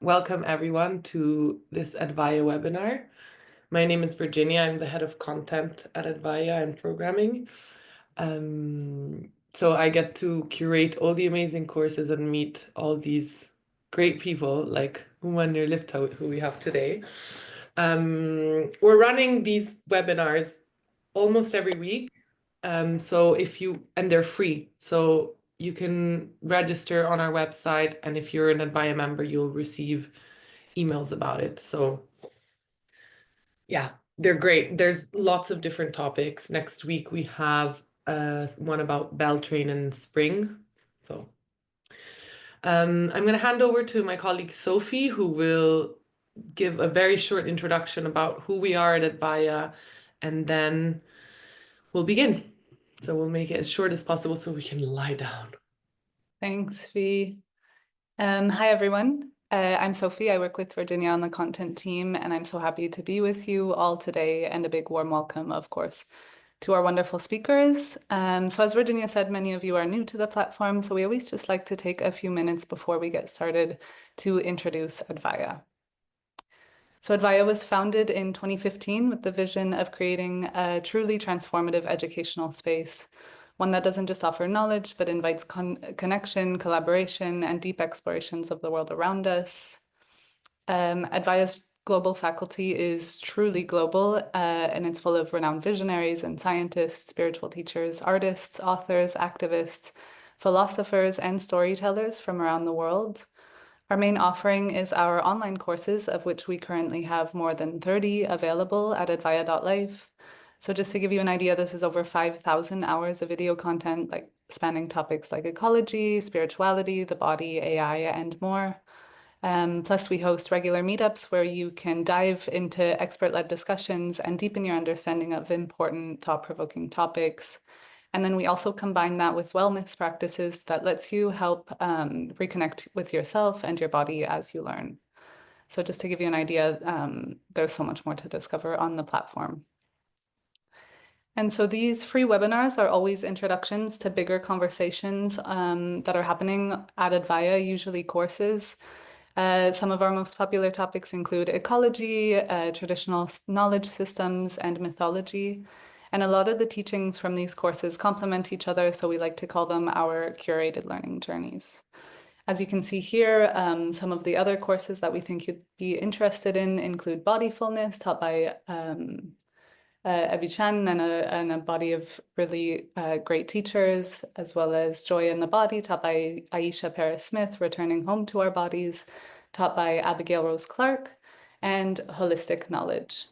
welcome everyone to this advaya webinar. My name is Virginia. I'm the head of content at advaya and programming. So I get to curate all the amazing courses and meet all these great people like Nirlipta, who we have today. We're running these webinars almost every week. And they're free. So you can register on our website, and if you're an advaya member, you'll receive emails about it. So yeah, they're great. There's lots of different topics. Next week we have one about bell train and spring. So I'm going to hand over to my colleague Sophie, who will give a very short introduction about who we are at advaya, and then we'll begin. So we'll make it as short as possible so we can lie down. Thanks, Vi. Hi, everyone. I'm Sophie. I work with Virginia on the content team, and I'm so happy to be with you all today, and a big warm welcome, of course, to our wonderful speakers. So as Virginia said, many of you are new to the platform, so we always just like to take a few minutes before we get started to introduce advaya. So advaya was founded in 2015 with the vision of creating a truly transformative educational space, one that doesn't just offer knowledge, but invites connection, collaboration, and deep explorations of the world around us. Advaya's global faculty is truly global, and it's full of renowned visionaries and scientists, spiritual teachers, artists, authors, activists, philosophers, and storytellers from around the world. Our main offering is our online courses, of which we currently have more than 30 available at advaya.life. So just to give you an idea, this is over 5,000 hours of video content, like spanning topics like ecology, spirituality, the body, AI, and more. Plus, we host regular meetups where you can dive into expert-led discussions and deepen your understanding of important, thought-provoking topics. And then we also combine that with wellness practices that lets you help reconnect with yourself and your body as you learn. So just to give you an idea, there's so much more to discover on the platform. And so these free webinars are always introductions to bigger conversations that are happening at advaya, usually courses. Some of our most popular topics include ecology, traditional knowledge systems, and mythology. And a lot of the teachings from these courses complement each other, so we like to call them our curated learning journeys. As you can see here, some of the other courses that we think you'd be interested in include bodyfulness, taught by Abhi-Chan and a body of really great teachers, as well as Joy in the Body, taught by Aisha Paris-Smith, Returning Home to Our Bodies, taught by Abigail Rose Clark, and Holistic Knowledge.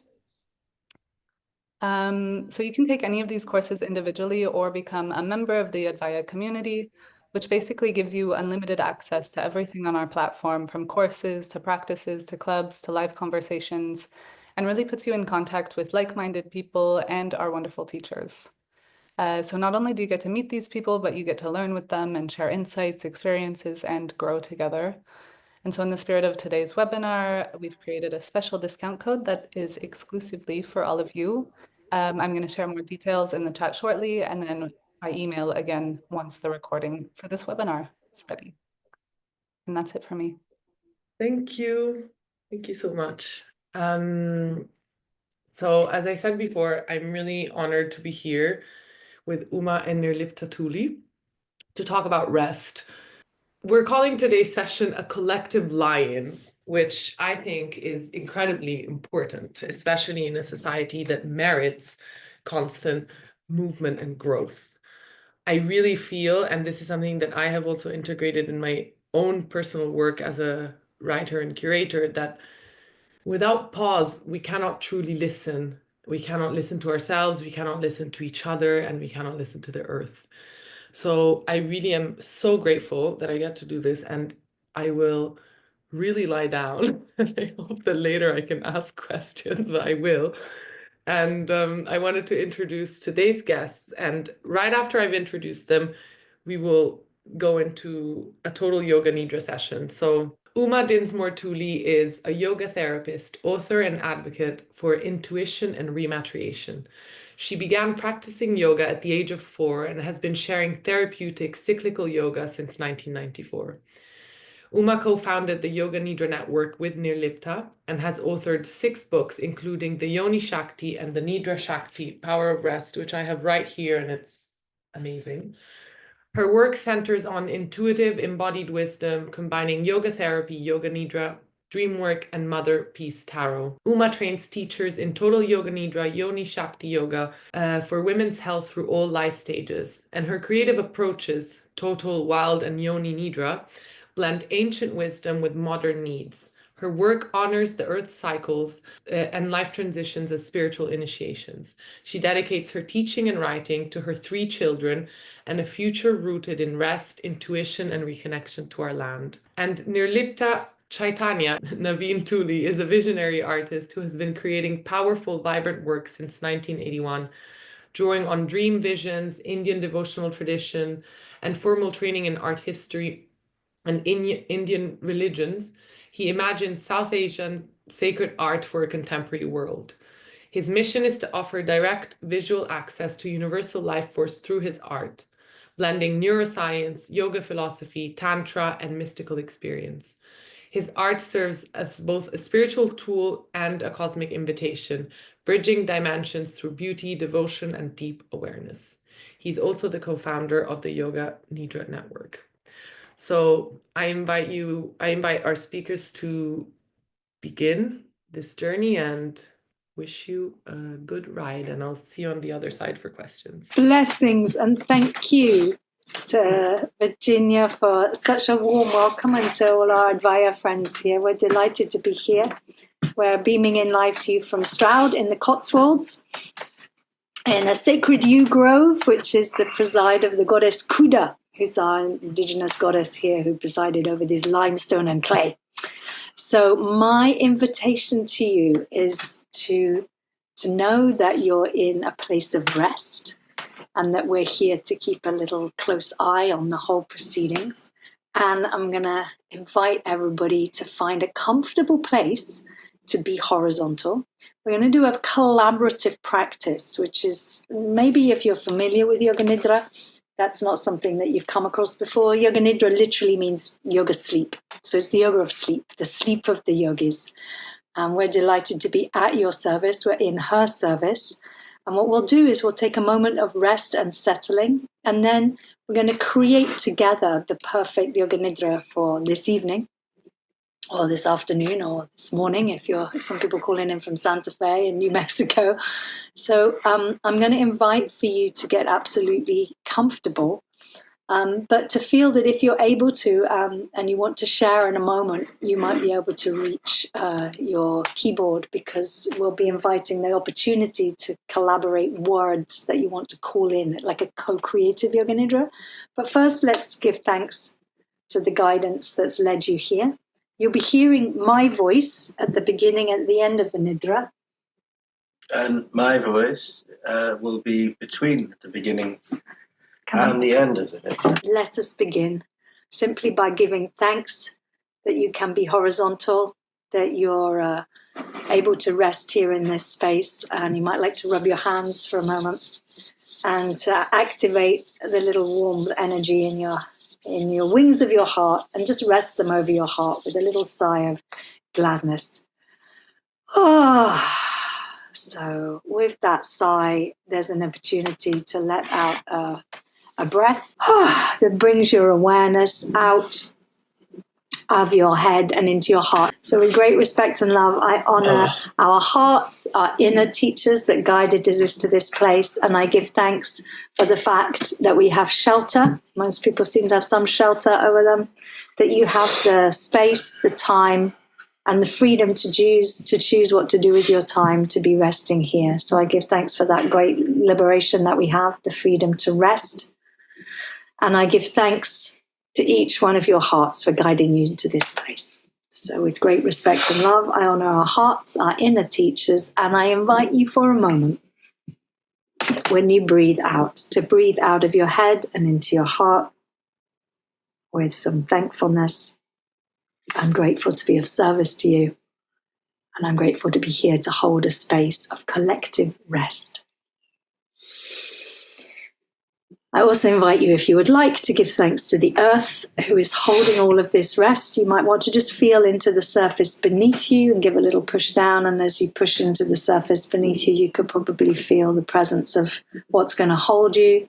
So you can take any of these courses individually or become a member of the advaya community, which basically gives you unlimited access to everything on our platform, from courses to practices to clubs to live conversations, and really puts you in contact with like-minded people and our wonderful teachers. So not only do you get to meet these people, but you get to learn with them and share insights, experiences, and grow together. And so in the spirit of today's webinar, we've created a special discount code that is exclusively for all of you. I'm going to share more details in the chat shortly, and then by email again once the recording for this webinar is ready. And that's it for me. Thank you. Thank you so much. So as I said before, I'm really honored to be here with Uma and Nirlipta-Tuli to talk about rest. We're calling today's session a collective lie-in, which I think is incredibly important, especially in a society that merits constant movement and growth. I really feel, and this is something that I have also integrated in my own personal work as a writer and curator, that without pause, we cannot truly listen. We cannot listen to ourselves, we cannot listen to each other, and we cannot listen to the earth. So I really am so grateful that I get to do this, and I will really lie down. And I hope that later I can ask questions, but I will. And I wanted to introduce today's guests. And right after I've introduced them, we will go into a Total Yoga Nidra session. So Uma Dinsmore-Tuli is a yoga therapist, author, and advocate for intuition and rematriation. She began practicing yoga at the age of 4 and has been sharing therapeutic cyclical yoga since 1994. Uma co-founded the Yoga Nidra network with Nirlipta and has authored 6 books, including the Yoni Shakti and the Nidra Shakti, Power of Rest, which I have right here, and it's amazing. Her work centers on intuitive, embodied wisdom, combining yoga therapy, yoga nidra, dream work, and mother peace tarot. Uma trains teachers in Total Yoga Nidra, Yoni Shakti Yoga, for women's health through all life stages. And her creative approaches, Total, Wild, and Yoni Nidra, blend ancient wisdom with modern needs. Her work honors the earth cycles and life transitions as spiritual initiations. She dedicates her teaching and writing to her 3 children and a future rooted in rest, intuition, and reconnection to our land. And Nirlipta Chaitanya Naveen Tuli is a visionary artist who has been creating powerful, vibrant work since 1981, drawing on dream visions, Indian devotional tradition, and formal training in art history and Indian religions. He imagines South Asian sacred art for a contemporary world. His mission is to offer direct visual access to universal life force through his art, blending neuroscience, yoga philosophy, tantra, and mystical experience. His art serves as both a spiritual tool and a cosmic invitation, bridging dimensions through beauty, devotion, and deep awareness. He's also the co-founder of the Yoga Nidra network. So I invite our speakers to begin this journey and wish you a good ride, and I'll see you on the other side for questions. Blessings, and thank you to Virginia for such a warm welcome, and to all our advaya friends here. We're delighted to be here. We're beaming in live to you from Stroud in the Cotswolds, in a sacred yew grove, which is the preside of the goddess Kuda, who's our indigenous goddess here, who presided over this limestone and clay. So my invitation to you is to know that you're in a place of rest, and that we're here to keep a little close eye on the whole proceedings. And I'm going to invite everybody to find a comfortable place to be horizontal. We're going to do a collaborative practice, which is, maybe if you're familiar with Yoga Nidra, that's not something that you've come across before. Yoga Nidra literally means yoga sleep. So it's the yoga of sleep, the sleep of the yogis. And we're delighted to be at your service. We're in her service. And what we'll do is we'll take a moment of rest and settling, and then we're going to create together the perfect Yoga Nidra for this evening, or this afternoon, or this morning, if you're, some people calling in from Santa Fe in New Mexico. So I'm going to invite for you to get absolutely comfortable, but to feel that if you're able to, and you want to share in a moment, you might be able to reach your keyboard, because we'll be inviting the opportunity to collaborate words that you want to call in, like a co-creative Yoga Nidra. But first, let's give thanks to the guidance that's led you here. You'll be hearing my voice at the beginning and at the end of the Nidra. And my voice will be between the beginning and the end of the Nidra. Let us begin simply by giving thanks that you can be horizontal, that you're able to rest here in this space, and you might like to rub your hands for a moment and activate the little warm energy in your wings of your heart, and just rest them over your heart with a little sigh of gladness. So with that sigh, there's an opportunity to let out a breath that brings your awareness out of your head and into your heart. So with great respect and love, I honor our hearts, our inner teachers that guided us to this place. And I give thanks for the fact that we have shelter. Most people seem to have some shelter over them, that you have the space, the time, and the freedom to choose what to do with your time, to be resting here. So I give thanks for that great liberation that we have, the freedom to rest. And I give thanks to each one of your hearts for guiding you into this place. So with great respect and love, I honor our hearts, our inner teachers, and I invite you for a moment, when you breathe out, to breathe out of your head and into your heart with some thankfulness. I'm grateful to be of service to you, and I'm grateful to be here to hold a space of collective rest. I also invite you, if you would like, to give thanks to the earth who is holding all of this rest. You might want to just feel into the surface beneath you and give a little push down. And as you push into the surface beneath you, you could probably feel the presence of what's going to hold you.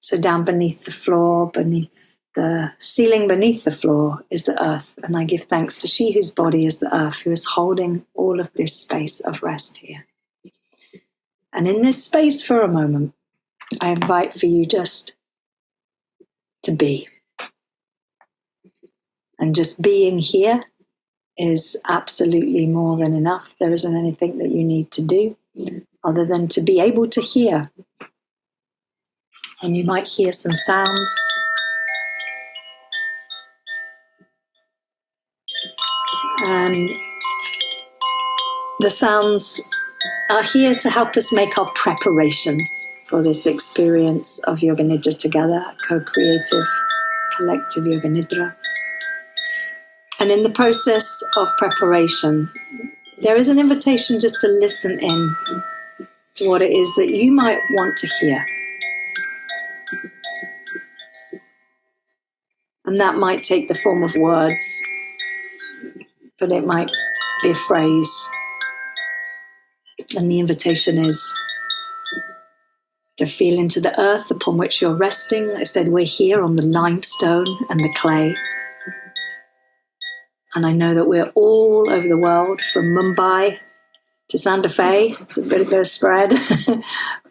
So down beneath the floor, beneath the ceiling, beneath the floor is the earth. And I give thanks to she whose body is the earth, who is holding all of this space of rest here. And in this space for a moment, I invite for you just to be. And just being here is absolutely more than enough. There isn't anything that you need to do other than to be able to hear. And you might hear some sounds. And the sounds are here to help us make our preparations for this experience of Yoga Nidra together, a co-creative, collective Yoga Nidra. And in the process of preparation, there is an invitation just to listen in to what it is that you might want to hear. And that might take the form of words, but it might be a phrase. And the invitation is to feel into the earth upon which you're resting. I said we're here on the limestone and the clay. And I know that we're all over the world, from Mumbai to Santa Fe. It's a bit of a spread.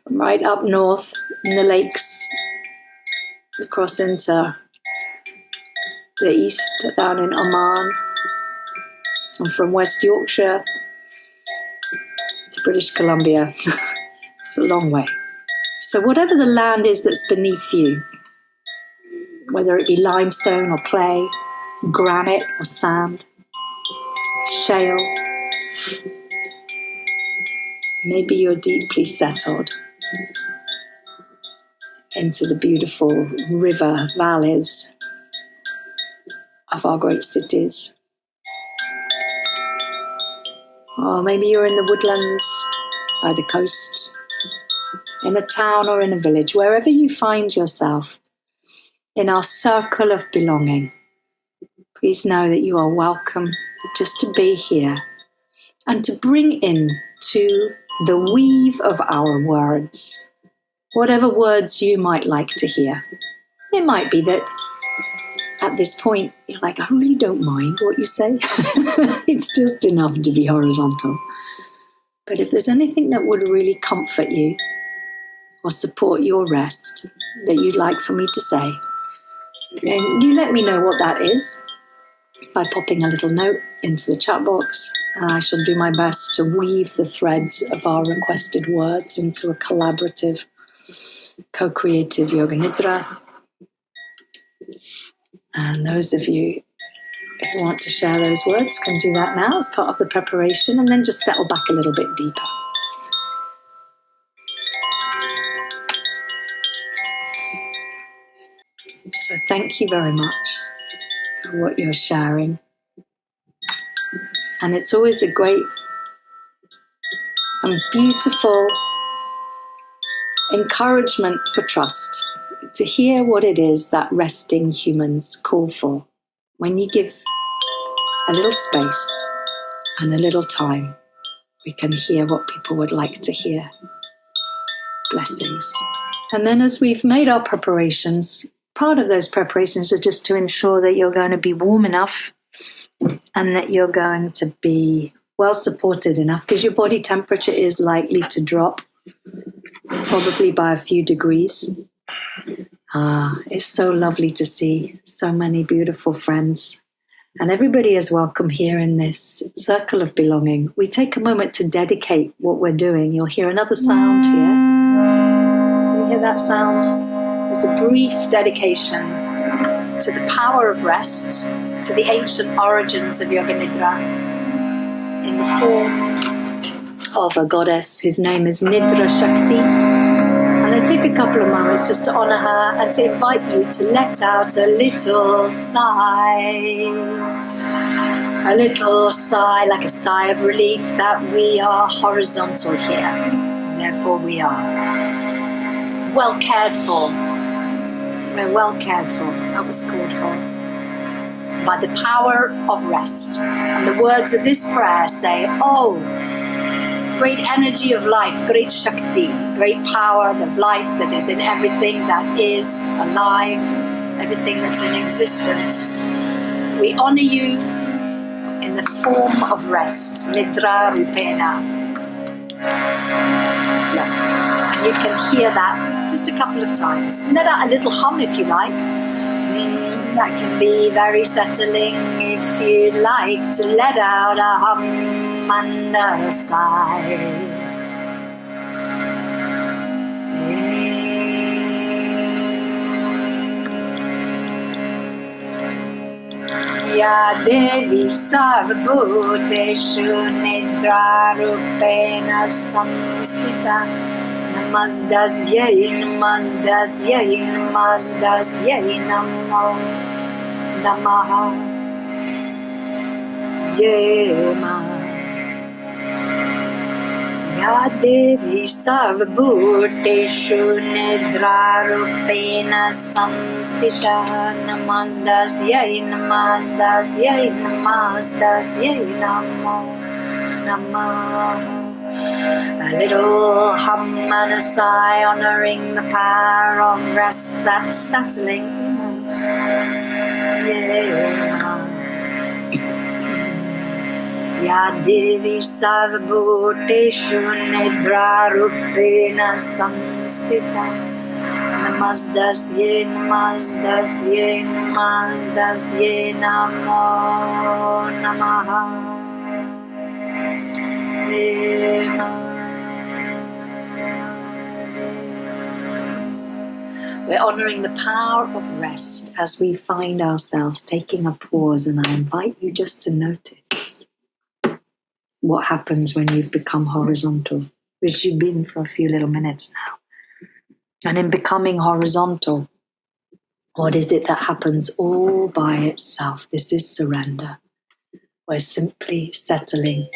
Right up north in the lakes, across into the east, down in Oman. And from West Yorkshire to British Columbia. It's a long way. So whatever the land is that's beneath you, whether it be limestone or clay, granite or sand, shale, maybe you're deeply settled into the beautiful river valleys of our great cities. Or maybe you're in the woodlands by the coast, in a town or in a village, wherever you find yourself in our circle of belonging. Please know that you are welcome just to be here and to bring in to the weave of our words, whatever words you might like to hear. It might be that at this point you're like, I really don't mind what you say. It's just enough to be horizontal. But if there's anything that would really comfort you or support your rest that you'd like for me to say, then you let me know what that is by popping a little note into the chat box, and I shall do my best to weave the threads of our requested words into a collaborative, co-creative Yoga Nidra. And those of you who want to share those words can do that now as part of the preparation, and then just settle back a little bit deeper. So thank you very much for what you're sharing. And it's always a great and beautiful encouragement for trust to hear what it is that resting humans call for. When you give a little space and a little time, we can hear what people would like to hear. Blessings. And then as we've made our preparations, part of those preparations are just to ensure that you're going to be warm enough and that you're going to be well supported enough, because your body temperature is likely to drop, probably by a few degrees. It's so lovely to see so many beautiful friends. And everybody is welcome here in this circle of belonging. We take a moment to dedicate what we're doing. You'll hear another sound here. Can you hear that sound? It's a brief dedication to the power of rest, to the ancient origins of Yoga Nidra, in the form of a goddess whose name is Nidra Shakti. And I take a couple of moments just to honor her and to invite you to let out a little sigh, like a sigh of relief that we are horizontal here. Therefore we are well cared for We're well cared for. That was called for. By the power of rest. And the words of this prayer say, oh, great energy of life, great Shakti, great power of life that is in everything that is alive, everything that's in existence. We honor you in the form of rest, Nidra Rupena. And you can hear that just a couple of times. Let out a little hum if you like. That can be very settling if you'd like to let out a hum and a sigh. Ya Devi Sarvabhuteshu Nidra Rupena Samstita. Namastasyai, namastasyai, namastasyai, namo namaha. Jema. Ya Devi Sarvabhuteshu Nidra Rupena Samstita. Namastasyai, namastasyai, namastasyai, namo namaha. A little hum and a sigh, honoring the power of rest that's settling in us. Ya Devi Sarvabhuteshu Nidra Rupena Samstita. Namastasye, namastasye, namastasye, namo namaha. We're honoring the power of rest as we find ourselves taking a pause, and I invite you just to notice what happens when you've become horizontal, which you've been for a few little minutes now. And in becoming horizontal, what is it that happens all by itself? This is surrender. We're simply settling.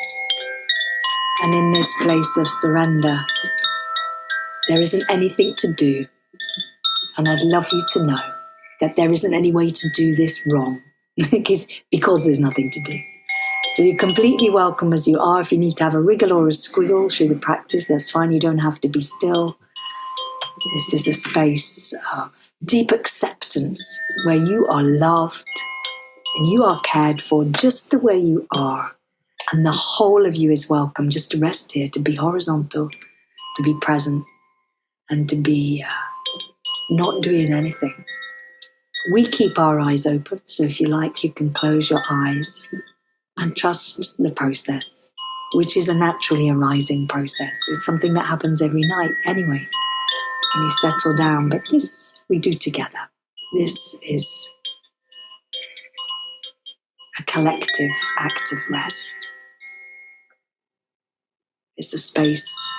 And in this place of surrender, there isn't anything to do. And I'd love you to know that there isn't any way to do this wrong because there's nothing to do. So you're completely welcome as you are. If you need to have a wriggle or a squiggle through the practice, that's fine. You don't have to be still. This is a space of deep acceptance where you are loved and you are cared for just the way you are. And the whole of you is welcome just to rest here, to be horizontal, to be present, and to be not doing anything. We keep our eyes open, so if you like, you can close your eyes and trust the process, which is a naturally arising process. It's something that happens every night anyway, when you settle down. But this we do together. This is a collective act of rest. It's a space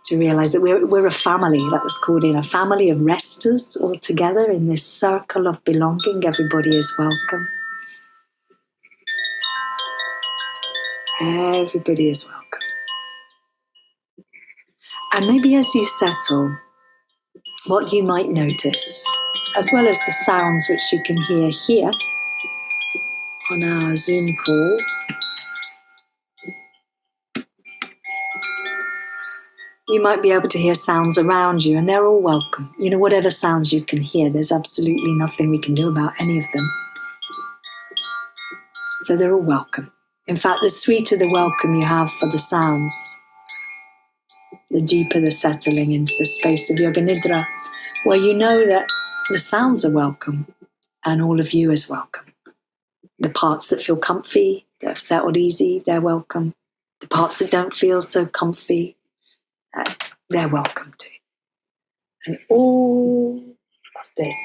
to realize that we're a family. That was called in a family of resters all together in this circle of belonging. Everybody is welcome. Everybody is welcome. And maybe as you settle, what you might notice, as well as the sounds which you can hear here on our Zoom call, you might be able to hear sounds around you, and they're all welcome. You know, whatever sounds you can hear, there's absolutely nothing we can do about any of them. So they're all welcome. In fact, the sweeter the welcome you have for the sounds, the deeper the settling into the space of Yoga Nidra, where you know that the sounds are welcome and all of you is welcome. The parts that feel comfy, that have settled easy, they're welcome. The parts that don't feel so comfy, they're welcome too. And all of this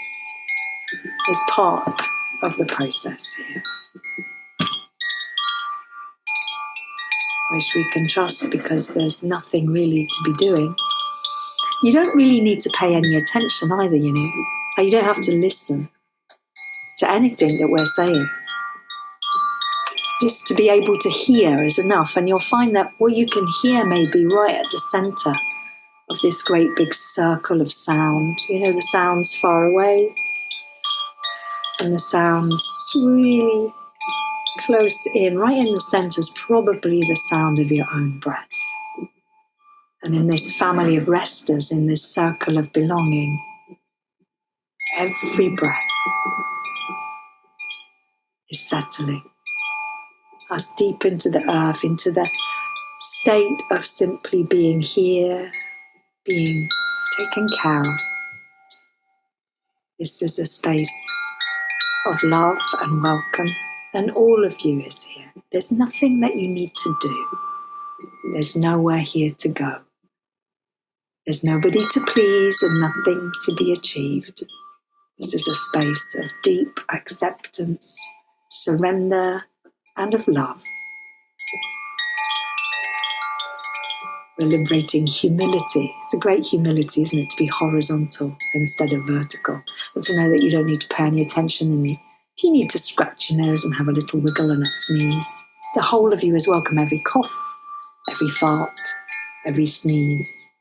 is part of the process here, which we can trust because there's nothing really to be doing. You don't really need to pay any attention either, you know. You don't have to listen to anything that we're saying. Just to be able to hear is enough, and you'll find that what you can hear may be right at the center of this great big circle of sound. You know, the sounds far away and the sounds really close in. Right in the center is probably the sound of your own breath. And in this family of resters, in this circle of belonging, every breath is settling us deep into the earth, into the state of simply being here, being taken care of. This is a space of love and welcome, and all of you is here. There's nothing that you need to do. There's nowhere here to go. There's nobody to please and nothing to be achieved. This is a space of deep acceptance, surrender, and of love. We're liberating humility. It's a great humility, isn't it, to be horizontal instead of vertical, and to know that you don't need to pay any attention. And if you need to scratch your nose and have a little wiggle and a sneeze, the whole of you is welcome. Every cough, every fart, every sneeze,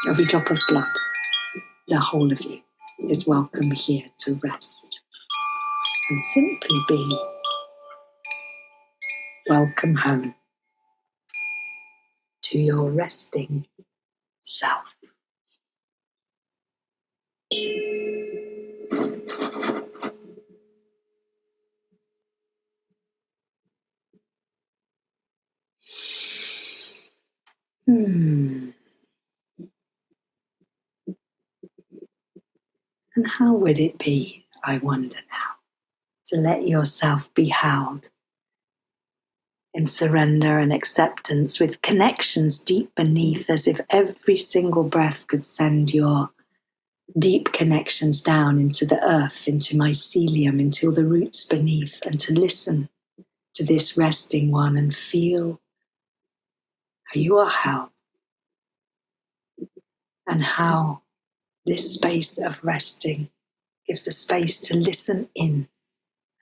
every drop of blood, the whole of you is welcome here to rest and simply be. Welcome home to your resting self. And how would it be, I wonder now, to let yourself be held in surrender and acceptance with connections deep beneath, as if every single breath could send your deep connections down into the earth, into mycelium, into the roots beneath, and to listen to this resting one and feel how you are held and how this space of resting gives a space to listen in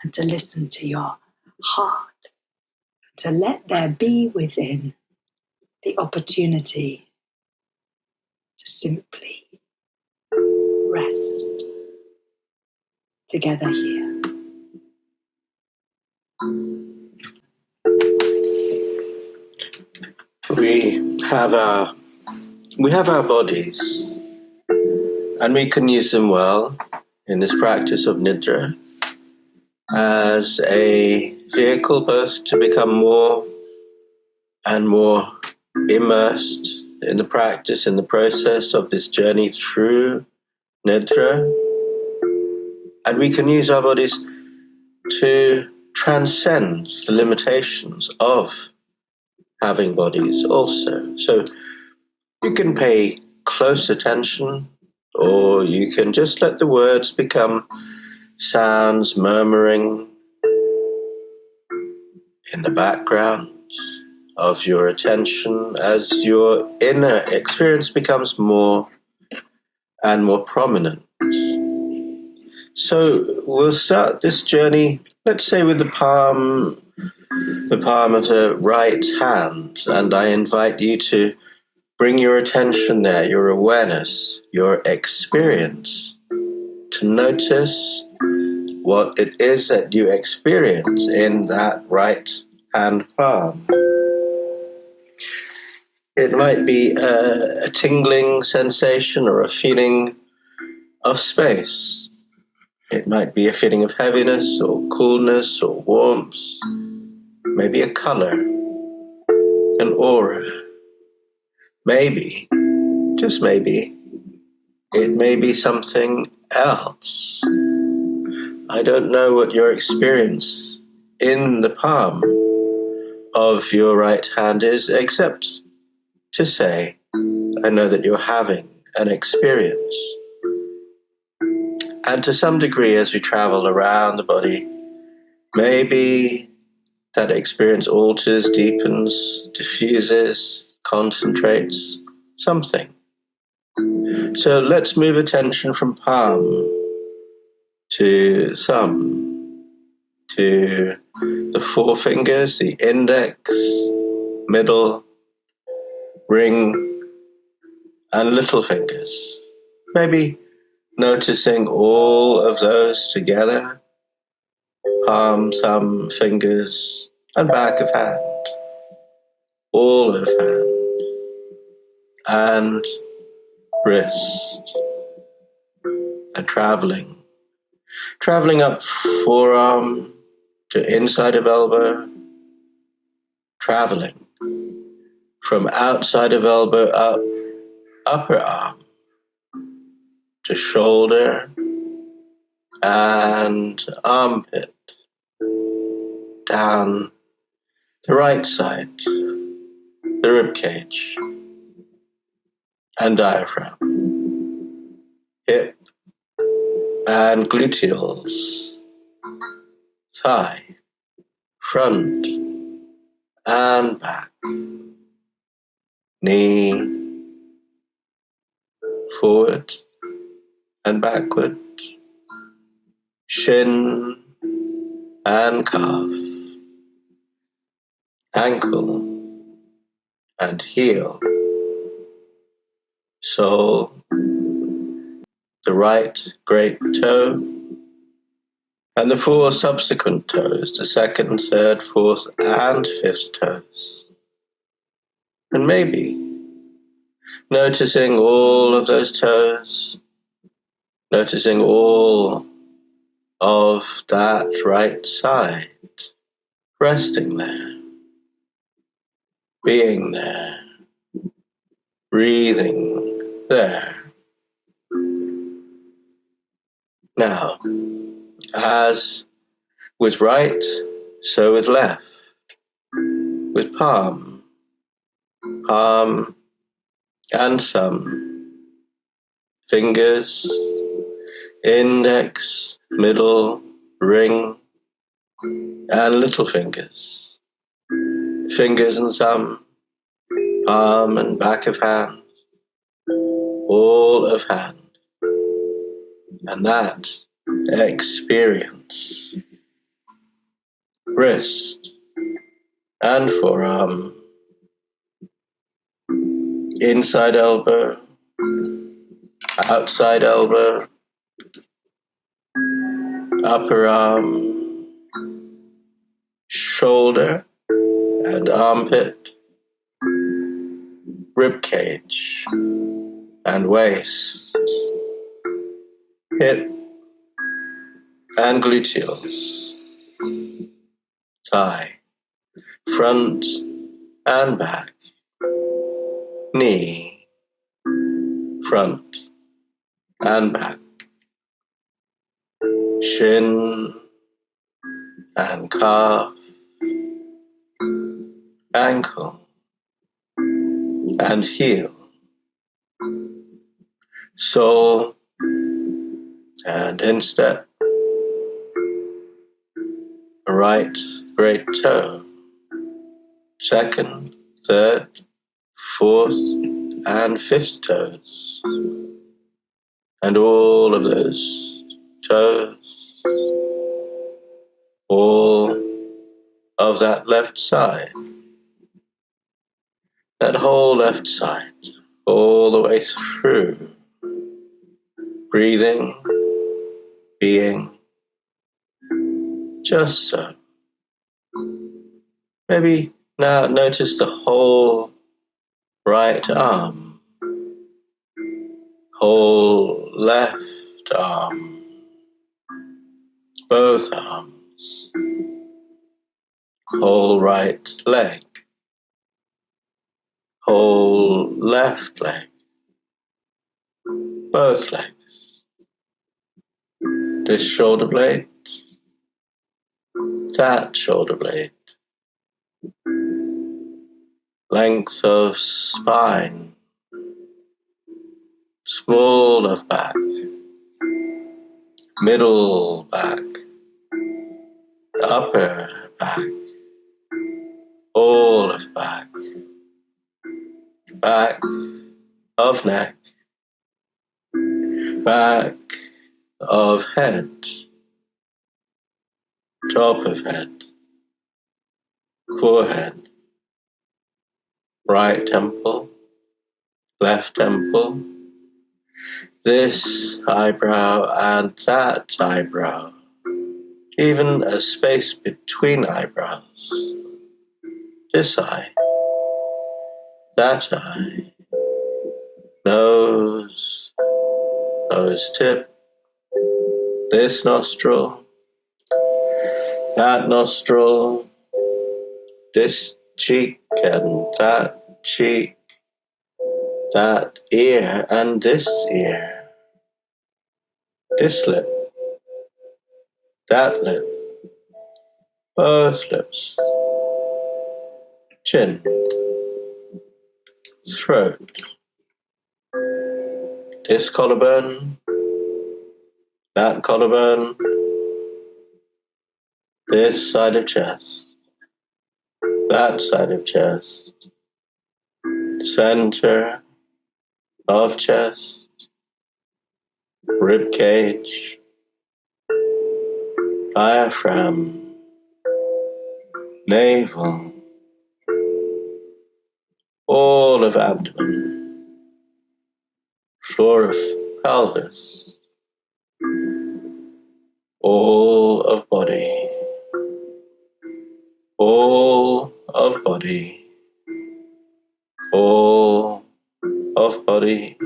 and to listen to your heart, to let there be within the opportunity to simply rest together here. We have our bodies, and we can use them well in this practice of Nidra as a vehicle both to become more and more immersed in the practice, in the process of this journey through Nidra. And we can use our bodies to transcend the limitations of having bodies also. So you can pay close attention, or you can just let the words become sounds murmuring in the background of your attention as your inner experience becomes more and more prominent. So we'll start this journey, let's say, with the palm of the right hand, and I invite you to bring your attention there, your awareness, your experience, to notice what it is that you experience in that right hand palm. It might be a tingling sensation or a feeling of space. It might be a feeling of heaviness or coolness or warmth, maybe a color, an aura. Maybe, just maybe, it may be something else. I don't know what your experience in the palm of your right hand is, except to say, I know that you're having an experience. And to some degree, as we travel around the body, maybe that experience alters, deepens, diffuses, concentrates, something. So let's move attention from palm to thumb, to the forefingers, the index, middle, ring, and little fingers. Maybe noticing all of those together, palm, thumb, fingers, and back of hand, all of hand, and wrist, and traveling up forearm to inside of elbow, traveling from outside of elbow up, upper arm to shoulder and armpit, down the right side, the rib cage and diaphragm, hip and gluteals, thigh, front and back, knee, forward and backward, shin and calf, ankle and heel, sole, the right great toe, and the 4 subsequent toes, the second, third, fourth, and fifth toes. And maybe noticing all of those toes, noticing all of that right side, resting there, being there, breathing there. Now, as with right, so with left, with palm and thumb, fingers, index, middle, ring, and little fingers, fingers and thumb, palm and back of hand, all of hand, and that experience, wrist and forearm, inside elbow, outside elbow, upper arm, shoulder and armpit, rib cage and waist, hip and gluteals, thigh, front and back, knee, front and back, shin and calf, ankle and heel, sole and instep, right great toe, second, third, fourth, and fifth toes, and all of those toes, all of that left side, that whole left side, all the way through, breathing, being, just so. Maybe now notice the whole right arm, whole left arm, both arms, whole right leg, whole left leg, both legs, this shoulder blade, that shoulder blade, length of spine, small of back, middle back, upper back, all of back, back of neck, back of head, top of head, forehead, right temple, left temple, this eyebrow and that eyebrow, even a space between eyebrows, this eye, that eye, nose, nose tip, this nostril, that nostril, this cheek and that cheek, that ear and this ear, this lip, that lip, both lips, chin, throat, this collarbone, that collarbone, this side of chest, that side of chest, center of chest, rib cage, diaphragm, navel, all of abdomen, floor of pelvis, all of body, all of body, all of body,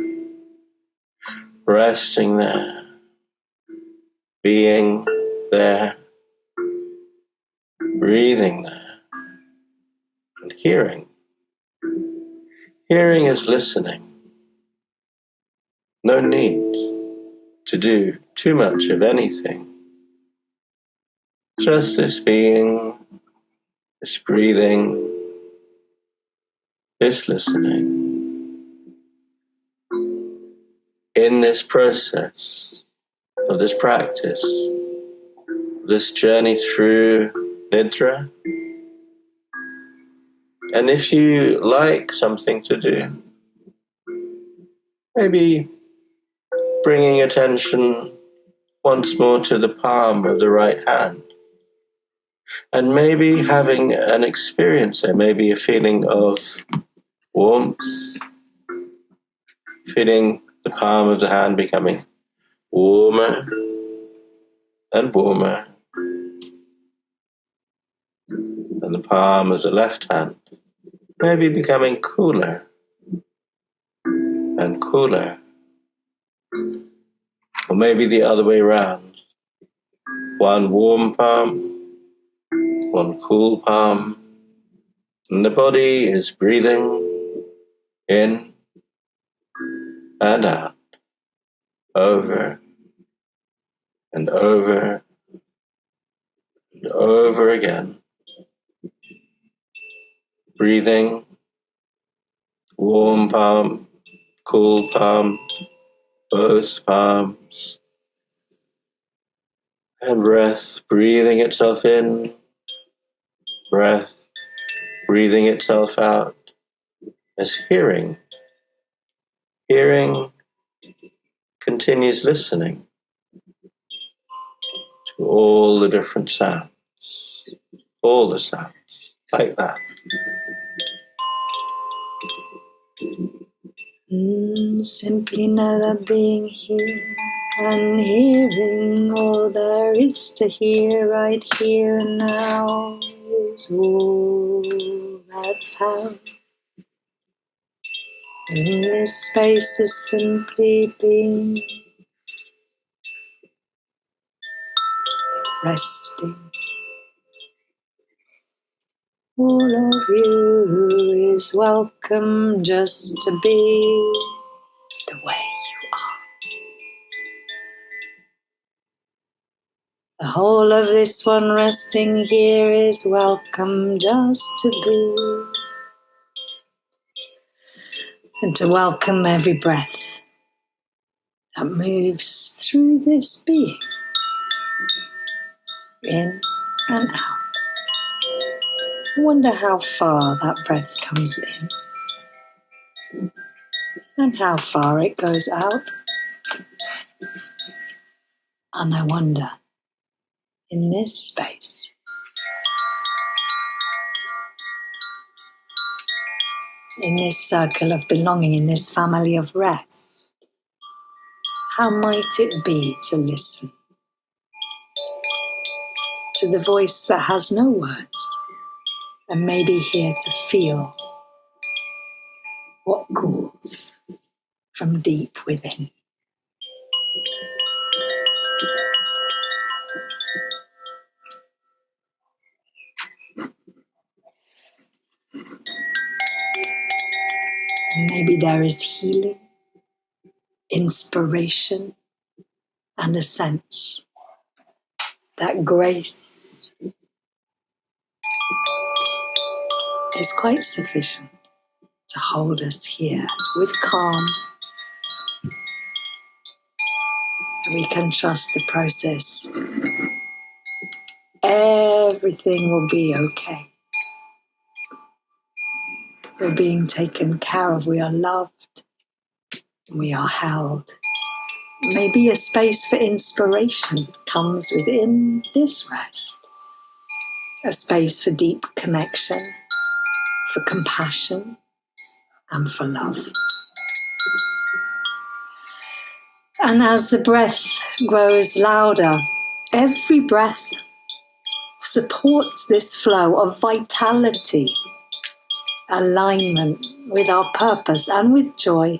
resting there, being there, breathing there, and hearing. Hearing is listening. No need to do too much of anything. Just this being, this breathing, this listening. In this process of this practice, this journey through Nidra, and if you like something to do, maybe bringing attention once more to the palm of the right hand, and maybe having an experience there, maybe a feeling of warmth, feeling the palm of the hand becoming warmer and warmer, and the palm of the left hand maybe becoming cooler and cooler, or maybe the other way around. One warm palm, one cool palm, and the body is breathing in and out, over and over and over again. Breathing, warm palm, cool palm, both palms, and breath breathing itself in, breath breathing itself out, as hearing continues listening to all the different sounds, all the sounds, like that. Simply know that being here and hearing all there is to hear right here and now is all that's how. In this space is simply being, resting. All of you is welcome just to be the way you are. The whole of this one resting here is welcome just to be. And to welcome every breath that moves through this being, in and out. I wonder how far that breath comes in and how far it goes out. And I wonder, in this space, in this circle of belonging, in this family of rest, how might it be to listen to the voice that has no words and maybe here to feel what calls from deep within? Maybe there is healing, inspiration, and a sense that grace is quite sufficient to hold us here with calm. We can trust the process. Everything will be okay. We're being taken care of. We are loved. We are held. Maybe a space for inspiration comes within this rest. A space for deep connection, for compassion, and for love. And as the breath grows louder, every breath supports this flow of vitality, alignment with our purpose and with joy,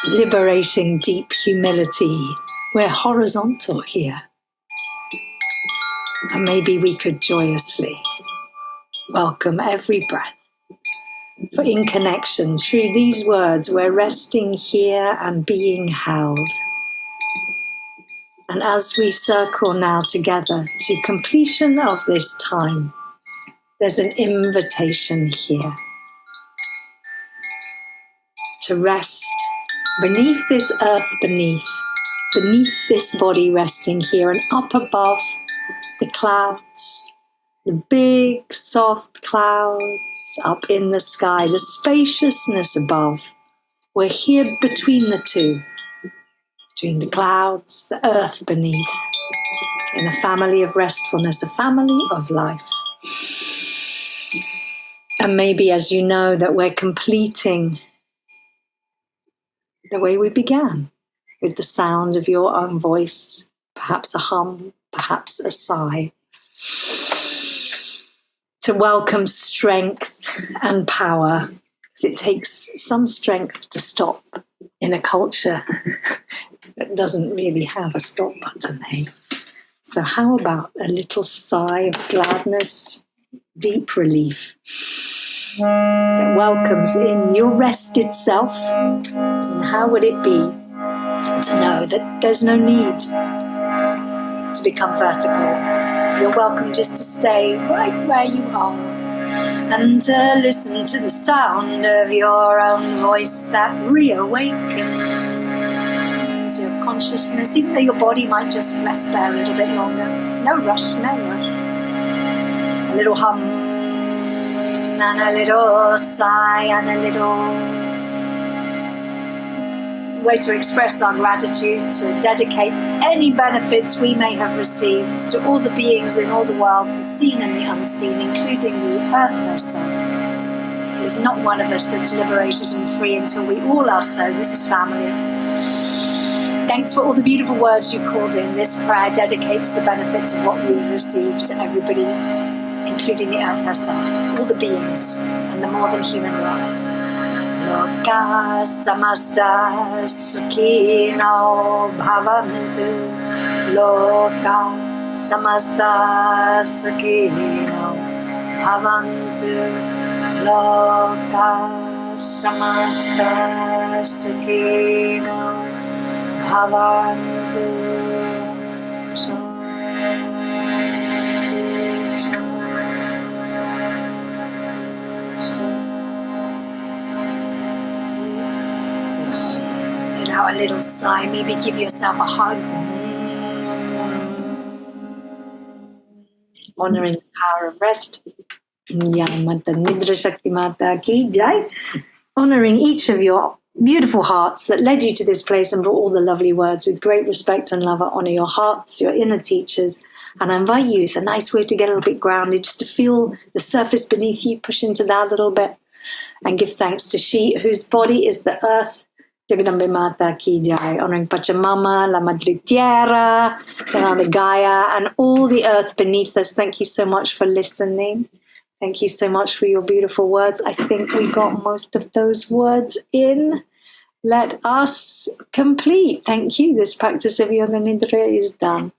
liberating deep humility. We're horizontal here. And maybe we could joyously welcome every breath. For in connection, through these words, we're resting here and being held. And as we circle now together to completion of this time, there's an invitation here to rest beneath this earth, beneath this body resting here, and up above the clouds, the big soft clouds up in the sky, the spaciousness above. We're here between the two, between the clouds, the earth beneath, in a family of restfulness, a family of life. And maybe, as you know, that we're completing the way we began, with the sound of your own voice, perhaps a hum, perhaps a sigh, to welcome strength and power, because it takes some strength to stop in a culture that doesn't really have a stop button, hey? So how about a little sigh of gladness, deep relief, that welcomes in your rested self? And how would it be to know that there's no need to become vertical? You're welcome just to stay right where you are and to listen to the sound of your own voice that reawakens your consciousness, even though your body might just rest there a little bit longer. No rush, no rush. A little hum and a little sigh and a little way to express our gratitude, to dedicate any benefits we may have received to all the beings in all the worlds, the seen and the unseen, including the earth herself. There's not one of us that's liberated and free until we all are so. This is family. Thanks for all the beautiful words you called in. This prayer dedicates the benefits of what we've received to everybody, including the earth herself, all the beings, and the more than human world. Loka samasta sukhino bhavantu. Loka samasta sukhino bhavantu. Loka samasta sukhino bhavantu. Let out a little sigh, maybe give yourself a hug. Honoring the power of rest. Mata Nidra Shakti Mata Ki Jai. Honoring each of your beautiful hearts that led you to this place and brought all the lovely words. With great respect and love, I honor your hearts, your inner teachers, And I invite you, it's a nice way to get a little bit grounded, just to feel the surface beneath you, push into that a little bit, and give thanks to she whose body is the earth. Jagadambe Mata Ki Jai, honoring Pachamama, La Madre Tierra, the Gaia, and all the earth beneath us. Thank you so much for listening. Thank you so much for your beautiful words. I think we got most of those words in. Let us complete. Thank you. This practice of Yoga Nidra is done.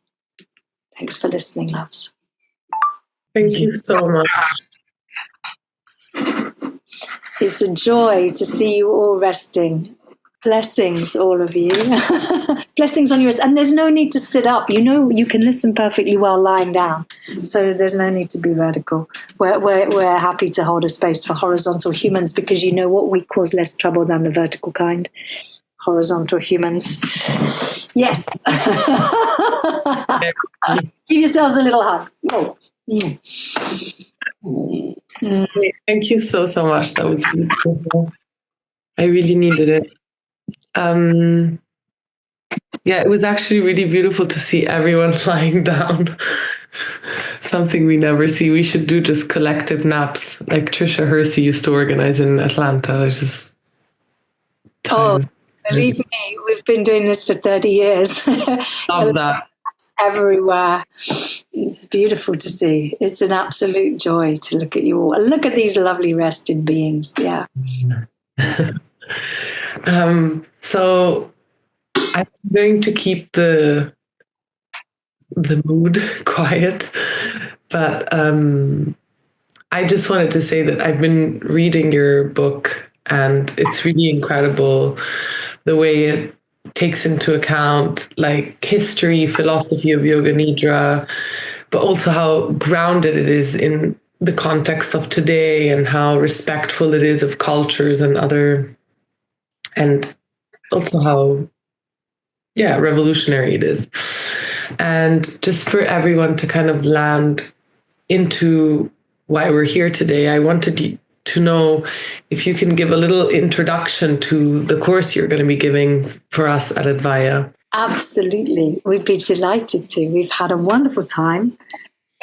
Thanks for listening, loves. Thank you so much. It's a joy to see you all resting. Blessings, all of you. Blessings on yours. And there's no need to sit up. You know, you can listen perfectly well lying down. So there's no need to be vertical. We're happy to hold a space for horizontal humans, because you know what, we cause less trouble than the vertical kind. Horizontal humans. Yes. Give yourselves a little hug. Oh. Thank you so much. That was beautiful. I really needed it. Yeah, it was actually really beautiful to see everyone lying down. Something we never see. We should do just collective naps, like Trisha Hersey used to organize in Atlanta. It's just believe me, we've been doing this for 30 years. Love that. Everywhere. It's beautiful to see. It's an absolute joy to look at you all. Look at these lovely rested beings. Yeah. So I'm going to keep the mood quiet, but I just wanted to say that I've been reading your book, and it's really incredible the way it takes into account like history, philosophy of Yoga Nidra, but also how grounded it is in the context of today, and how respectful it is of cultures and and also how, revolutionary it is. And just for everyone to kind of land into why we're here today, I wanted you to know if you can give a little introduction to the course you're going to be giving for us at Advaya. Absolutely. We'd be delighted to. We've had a wonderful time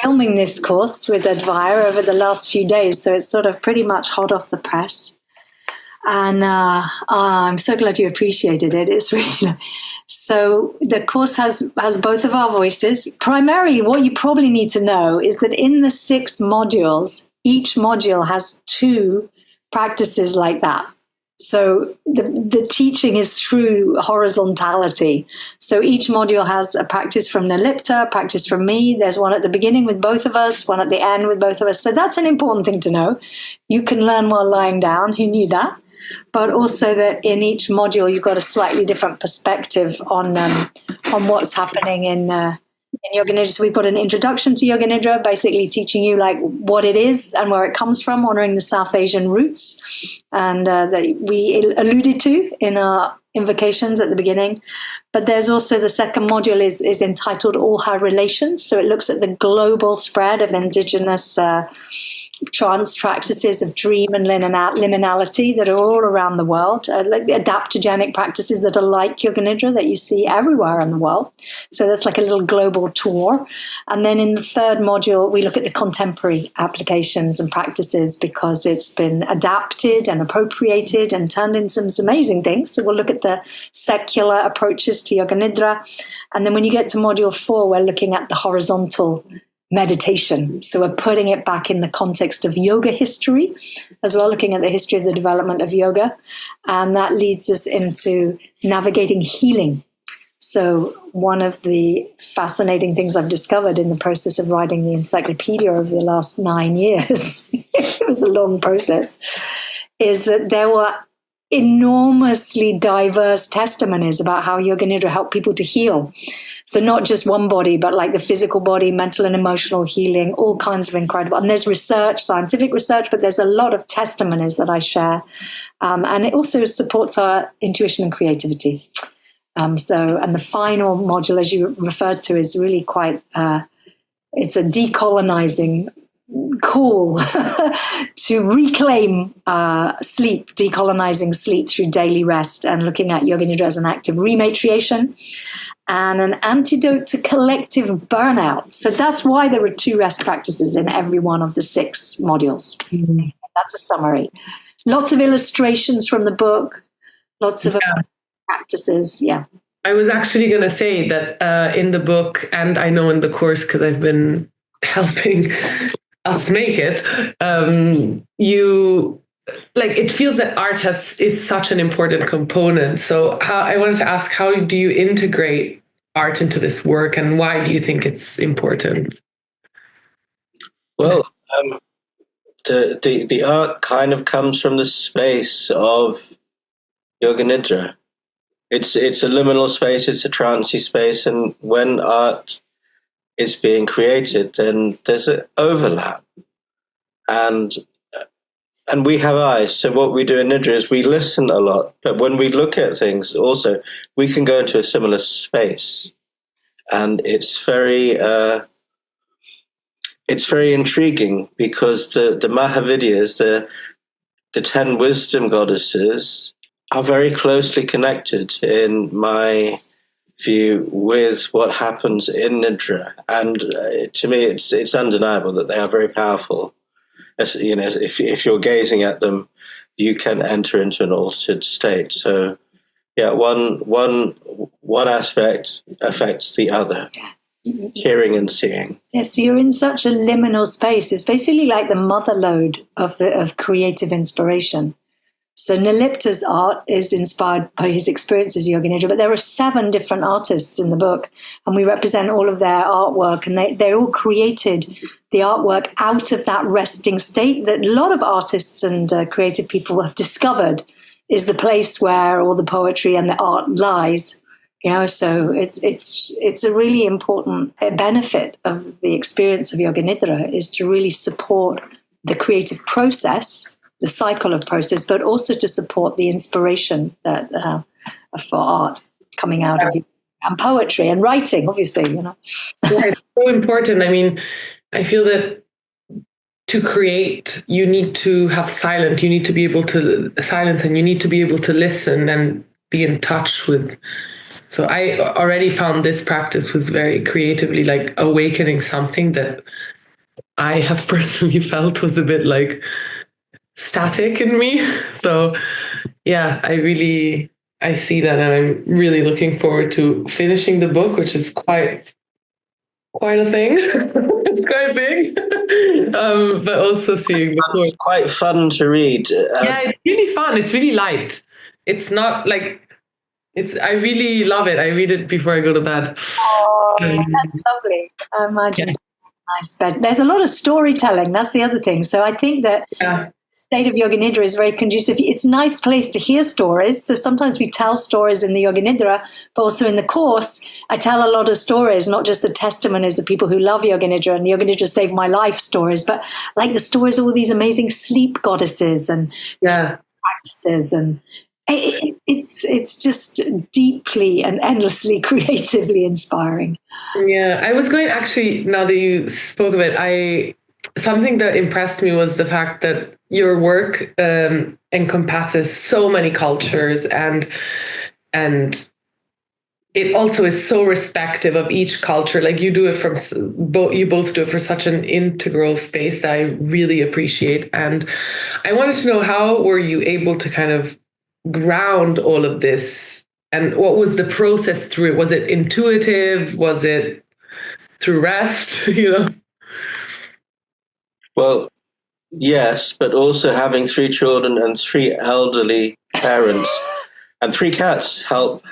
filming this course with Advaya over the last few days, so it's sort of pretty much hot off the press. And I'm so glad you appreciated it. It's really so the course has both of our voices. Primarily, what you probably need to know is that in the 6 modules, each module has 2 practices like that. So the teaching is through horizontality. So each module has a practice from Nirlipta, a practice from me. There's one at the beginning with both of us, one at the end with both of us. So that's an important thing to know. You can learn while lying down. Who knew that? But also that in each module, you've got a slightly different perspective on what's happening in Yoga Nidra. So we've got an introduction to Yoga Nidra, basically teaching you like what it is and where it comes from, honoring the South Asian roots, and that we alluded to in our invocations at the beginning. But there's also the second module is entitled All Her Relations. So it looks at the global spread of indigenous trance practices of dream and liminality that are all around the world, like adaptogenic practices that are like Yoga Nidra that you see everywhere in the world. So that's like a little global tour. And then in the third module, we look at the contemporary applications and practices, because it's been adapted and appropriated and turned into some amazing things. So we'll look at the secular approaches to Yoga Nidra. And then when you get to module 4, we're looking at the horizontal meditation. So we're putting it back in the context of yoga history as well, looking at the history of the development of yoga. And that leads us into navigating healing. So one of the fascinating things I've discovered in the process of writing the encyclopedia over the last 9 years, it was a long process, is that there were enormously diverse testimonies about how Yoga Nidra helped people to heal. So not just one body, but like the physical body, mental and emotional healing, all kinds of incredible. And there's research, scientific research, but there's a lot of testimonies that I share. And it also supports our intuition and creativity. And the final module, as you referred to, is really quite, it's a decolonizing call to reclaim sleep, decolonizing sleep through daily rest and looking at Yoga Nidra as an act of rematriation. and an antidote to collective burnout. So that's why there are 2 rest practices in every one of the 6 modules. Mm-hmm. That's a summary. Lots of illustrations from the book, lots of practices. Yeah. I was actually going to say that in the book, and I know in the course because I've been helping us make it, it feels that art is such an important component. So I wanted to ask, how do you integrate art into this work, and why do you think it's important? Well, the art kind of comes from the space of Yoga Nidra. It's a liminal space, it's a trancey space, and when art is being created, then there's an overlap. And we have eyes, so what we do in Nidra is we listen a lot, but when we look at things also, we can go into a similar space. And it's very intriguing because the Mahavidyas, the 10 wisdom goddesses, are very closely connected, in my view, with what happens in Nidra. And to me, it's undeniable that they are very powerful. As, if you're gazing at them, you can enter into an altered state. So, yeah, one aspect affects the other, hearing and seeing. Yes, you're in such a liminal space. It's basically like the mother lode of creative inspiration. So Nirlipta's art is inspired by his experiences, Yoga Nidra, but there are 7 different artists in the book, and we represent all of their artwork, and they all created the artwork out of that resting state that a lot of artists and creative people have discovered is the place where all the poetry and the art lies. So it's a really important benefit of the experience of Yoga Nidra is to really support the creative process, the cycle of process, but also to support the inspiration that for art coming out of you, and poetry and writing, obviously. Yeah, it's so important. I mean, I feel that to create, you need to have silence. You need to be able to silence, and you need to be able to listen and be in touch with. So I already found this practice was very creatively like awakening something that I have personally felt was a bit like static in me. So yeah, I see that, and I'm really looking forward to finishing the book, which is quite a thing. It's quite big, but also seeing the course. It's quite fun to read. Yeah, it's really fun. It's really light. It's not like I really love it. I read it before I go to bed. Oh, that's lovely. I imagine. Yeah. Nice bed. There's a lot of storytelling. That's the other thing. So I think that the state of Yoga Nidra is very conducive. It's a nice place to hear stories. So sometimes we tell stories in the Yoga Nidra, but also in the course, I tell a lot of stories, not just the testimonies of people who love Yoga Nidra and Yoga Nidra saved my life stories, but like the stories of all these amazing sleep goddesses and practices, and it's just deeply and endlessly creatively inspiring. Yeah, I was going, actually, now that you spoke of it, something that impressed me was the fact that your work encompasses so many cultures, and it also is so respective of each culture. Like you do it you both do it for such an integral space that I really appreciate. And I wanted to know, how were you able to kind of ground all of this, and what was the process through it? Was it intuitive? Was it through rest? Well, yes, but also having 3 children and 3 elderly parents and 3 cats help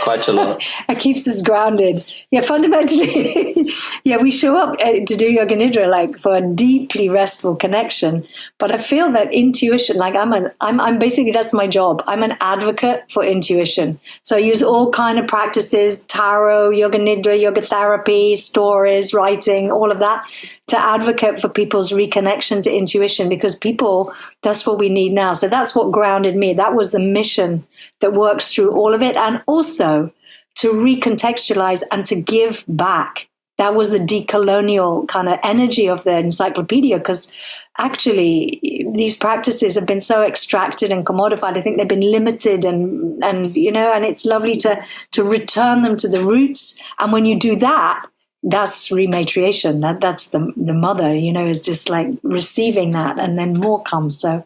quite a lot. It keeps us grounded. Yeah, fundamentally, we show up to do Yoga Nidra like for a deeply restful connection. But I feel that intuition, like I'm basically, that's my job. I'm an advocate for intuition. So I use all kind of practices, tarot, Yoga Nidra, yoga therapy, stories, writing, all of that, to advocate for people's reconnection to intuition, because that's what we need now. So that's what grounded me. That was the mission that works through all of it, and also to recontextualize and to give back. That was the decolonial kind of energy of the encyclopedia, because actually these practices have been so extracted and commodified. I think they've been limited and and it's lovely to return them to the roots. And when you do that, that's rematriation. That's the mother, is just like receiving that, and then more comes. So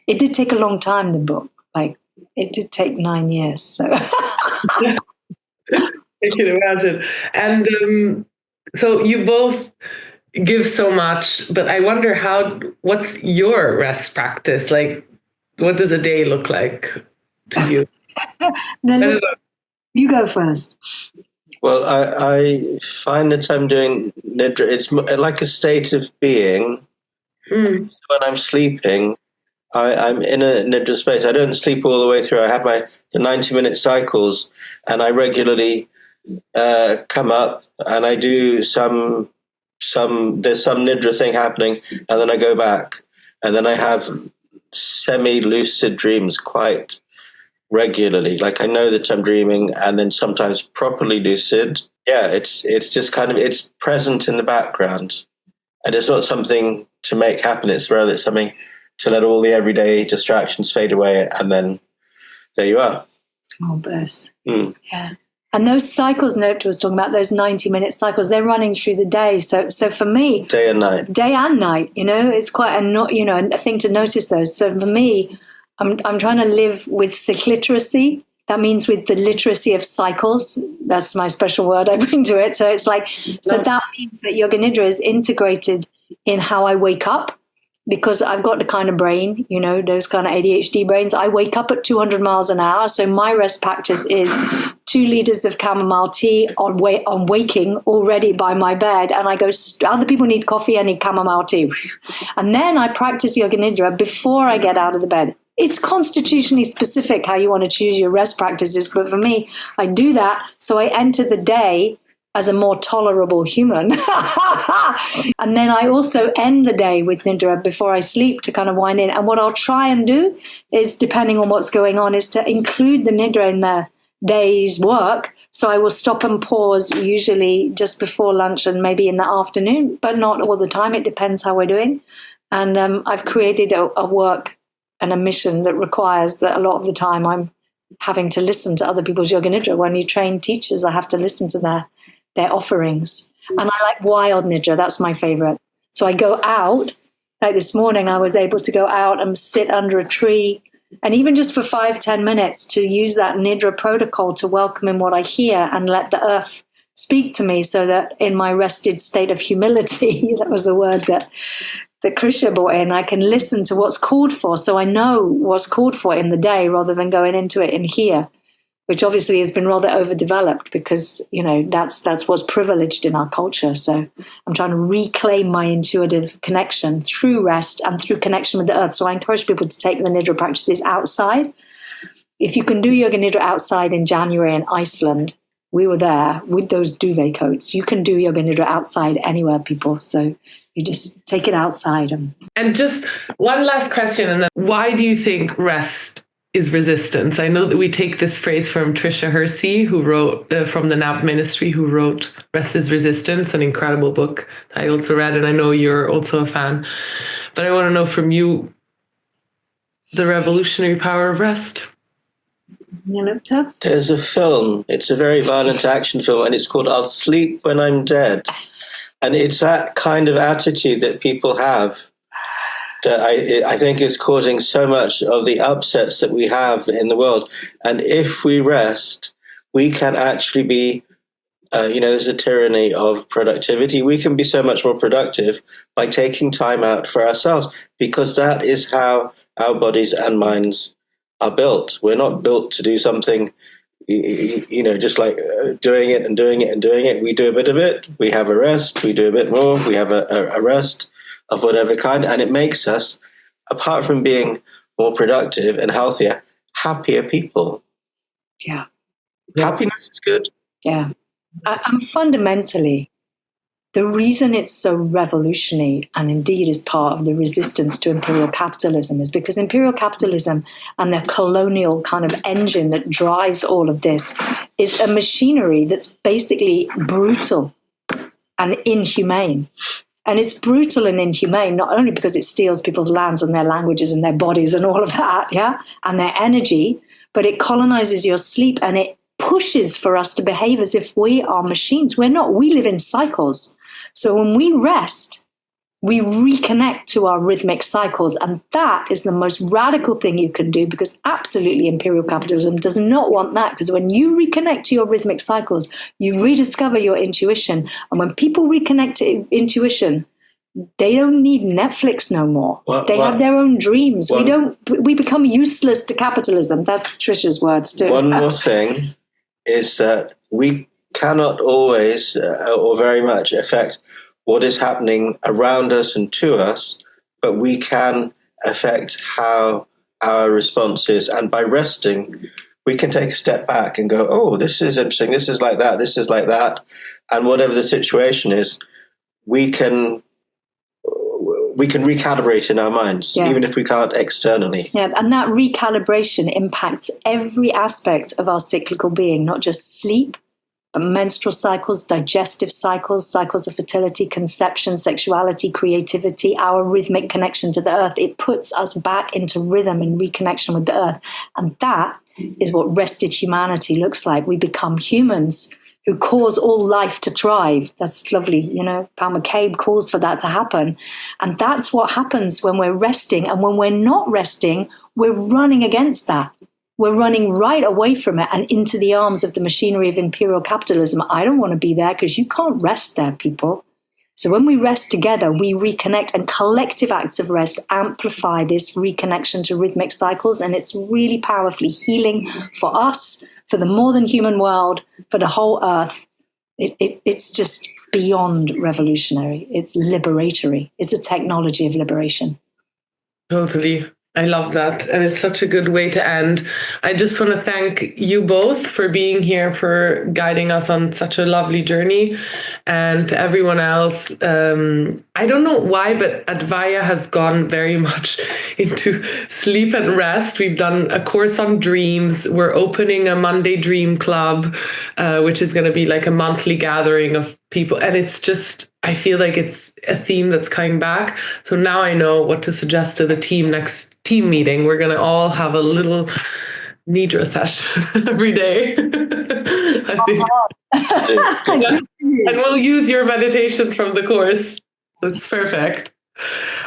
it did take a long time, the book. Like it did take 9 years. So I can imagine. And so you both give so much, but I wonder what's your rest practice? Like, what does a day look like to you? No, you go first. Well, I find that I'm doing Nidra. It's like a state of being. When I'm sleeping, I'm in a Nidra space. I don't sleep all the way through. I have the 90-minute cycles, and I regularly come up and I do there's some Nidra thing happening, and then I go back, and then I have semi-lucid dreams quite regularly. Like I know that I'm dreaming, and then sometimes properly lucid. Yeah, it's just kind of, it's present in the background, and it's not something to make happen. It's rather it's something to let all the everyday distractions fade away, and then there you are. Oh, bless. Yeah. And those cycles Nirlipta was talking about, those 90-minute cycles, they're running through the day. So for me, day and night, it's quite a thing to notice those. So for me, I'm trying to live with cycliteracy. That means with the literacy of cycles. That's my special word I bring to it. So it's like, so that means that Yoga Nidra is integrated in how I wake up, because I've got the kind of brain, those kind of ADHD brains. I wake up at 200 miles an hour. So my rest practice is 2 liters of chamomile tea on waking already by my bed. And I go, other people need coffee, I need chamomile tea. And then I practice Yoga Nidra before I get out of the bed. It's constitutionally specific how you want to choose your rest practices. But for me, I do that so I enter the day as a more tolerable human. And then I also end the day with Nidra before I sleep to kind of wind in. And what I'll try and do is, depending on what's going on, is to include the Nidra in the day's work. So I will stop and pause, usually just before lunch and maybe in the afternoon, but not all the time. It depends how we're doing. And I've created a work and a mission that requires that a lot of the time I'm having to listen to other people's Yoga Nidra. When you train teachers, I have to listen to their offerings. And I like wild Nidra. That's my favorite. So I go out, like this morning, I was able to go out and sit under a tree, and even just for 5-10 minutes to use that Nidra protocol to welcome in what I hear and let the earth speak to me, so that in my rested state of humility, that was the word that Krisha brought in, I can listen to what's called for. So I know what's called for in the day rather than going into it in here, which obviously has been rather overdeveloped because, that's what's privileged in our culture. So I'm trying to reclaim my intuitive connection through rest and through connection with the earth. So I encourage people to take the Nidra practices outside. If you can do Yoga Nidra outside in January in Iceland, we were there with those duvet coats. You can do Yoga Nidra outside anywhere, people. So you just take it outside. And just one last question. And then, why do you think rest is resistance? I know that we take this phrase from Tricia Hersey, who wrote from the NAP Ministry, who wrote Rest is Resistance, an incredible book that I also read, and I know you're also a fan. But I want to know from you the revolutionary power of rest. Nirlipta? There's a film, it's a very violent action film, and it's called I'll Sleep When I'm Dead. And it's that kind of attitude that people have that I think is causing so much of the upsets that we have in the world. And if we rest, we can actually be, there's a tyranny of productivity. We can be so much more productive by taking time out for ourselves, because that is how our bodies and minds are built. We're not built to do something, just like doing it and doing it and doing it. We do a bit of it, we have a rest, we do a bit more, we have a rest of whatever kind, and it makes us, apart from being more productive and healthier, happier people. Yeah. Happiness is good. Yeah. And fundamentally, the reason it's so revolutionary, and indeed is part of the resistance to imperial capitalism, is because imperial capitalism and the colonial kind of engine that drives all of this is a machinery that's basically brutal and inhumane. And it's brutal and inhumane, not only because it steals people's lands and their languages and their bodies and all of that, yeah, and their energy, but it colonizes your sleep and it pushes for us to behave as if we are machines. We're not. We live in cycles. So when we rest, we reconnect to our rhythmic cycles. And that is the most radical thing you can do, because absolutely imperial capitalism does not want that. Because when you reconnect to your rhythmic cycles, you rediscover your intuition. And when people reconnect to intuition, they don't need Netflix no more. They have their own dreams. We become useless to capitalism. That's Trisha's words too. One more thing is that we cannot always or very much affect what is happening around us and to us, but we can affect how our response is. And by resting, we can take a step back and go, oh, this is interesting, this is like that, this is like that. And whatever the situation is, we can recalibrate in our minds, even if we can't externally. Yeah, and that recalibration impacts every aspect of our cyclical being, not just sleep, but menstrual cycles, digestive cycles, cycles of fertility, conception, sexuality, creativity, our rhythmic connection to the earth. It puts us back into rhythm and reconnection with the earth. And that is what rested humanity looks like. We become humans who cause all life to thrive. That's lovely. You know, Paul McCabe calls for that to happen. And that's what happens when we're resting. And when we're not resting, we're running against that. We're running right away from it and into the arms of the machinery of imperial capitalism. I don't want to be there, because you can't rest there, people. So when we rest together, we reconnect, and collective acts of rest amplify this reconnection to rhythmic cycles. And it's really powerfully healing for us, for the more than human world, for the whole earth. It's just beyond revolutionary. It's liberatory. It's a technology of liberation. Totally. I love that. And it's such a good way to end. I just want to thank you both for being here, for guiding us on such a lovely journey. And to everyone else, I don't know why, but Advaya has gone very much into sleep and rest. We've done a course on dreams. We're opening a Monday Dream Club, which is going to be like a monthly gathering of people. And it's just, I feel like it's a theme that's coming back. So now I know what to suggest to the team next team meeting. We're going to all have a little Nidra session every day. I think. And we'll use your meditations from the course. That's perfect.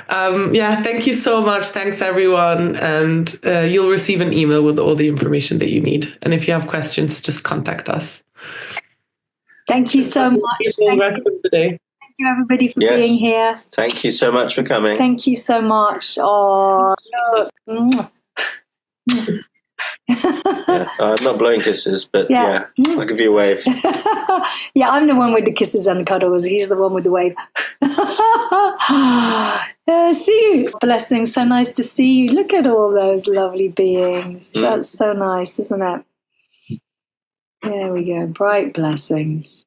Thank you so much. Thanks, everyone. And you'll receive an email with all the information that you need. And if you have questions, just contact us. Thank you so much. Thank you, everybody, for being here. Thank you so much for coming. Thank you so much. Oh, look. I'm not blowing kisses, but I'll give you a wave. Yeah, I'm the one with the kisses and the cuddles. He's the one with the wave. See you. Blessings. So nice to see you. Look at all those lovely beings. That's so nice, isn't it? There we go. Bright blessings.